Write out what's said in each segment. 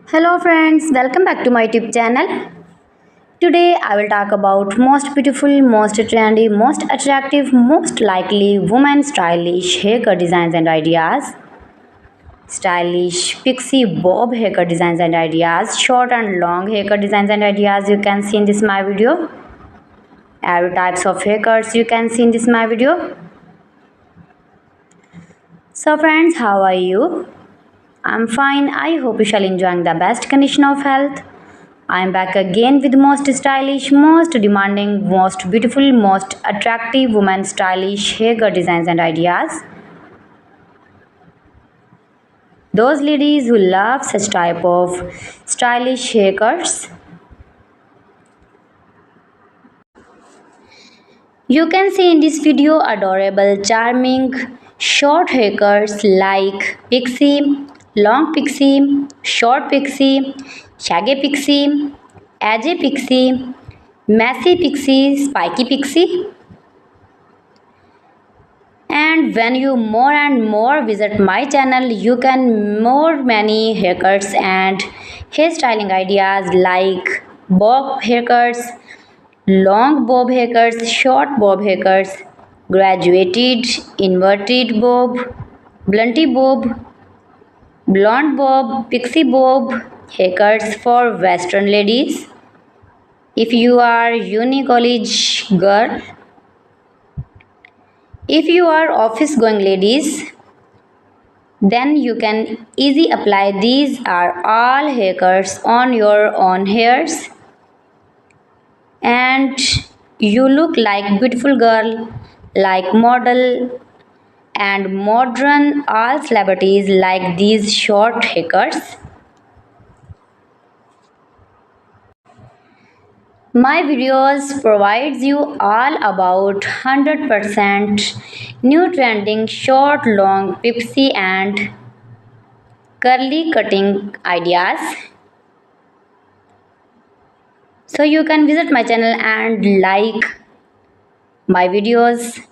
Hello friends, welcome back to my YouTube channel. Today I will talk about most beautiful, most trendy, most attractive, most likely women stylish haircut designs and ideas. Stylish pixie bob haircut designs and ideas, short and long haircut designs and ideas you can see in this my video. Every types of haircuts you can see in this my video. So friends, how are you? I'm fine. I hope you shall enjoying the best condition of health. I'm back again with most stylish, most demanding, most beautiful, most attractive women stylish haircut designs and ideas. Those ladies who love such type of stylish haircuts. You can see in this video adorable, charming, short haircuts like pixie, long pixie, short pixie, shaggy pixie, edgy pixie, messy pixie, spiky pixie. And when you more and more visit my channel, you can more many haircuts and hairstyling ideas like bob haircuts, long bob haircuts, short bob haircuts, graduated, inverted bob, blunty bob, blonde bob, pixie bob, haircuts for western ladies. If you are uni college girl, if you are office going ladies, then you can easily apply these are all haircuts on your own hairs and you look like beautiful girl, like model and modern all celebrities like these short haircuts. My videos provides you all about 100% new trending short, long, pixie and curly cutting ideas. So you can visit my channel and like my videos,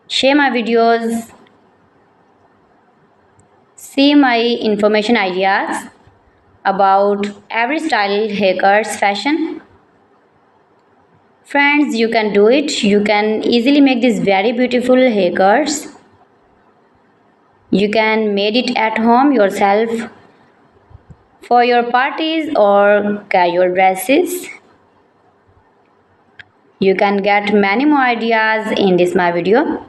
share my videos, see my information ideas about every style, haircuts, fashion. Friends, you can do it. You can easily make these very beautiful haircuts. You can make it at home yourself for your parties or casual dresses. You can get many more ideas in this my video.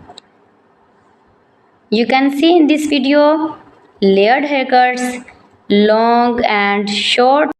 You can see in this video layered haircuts, long and short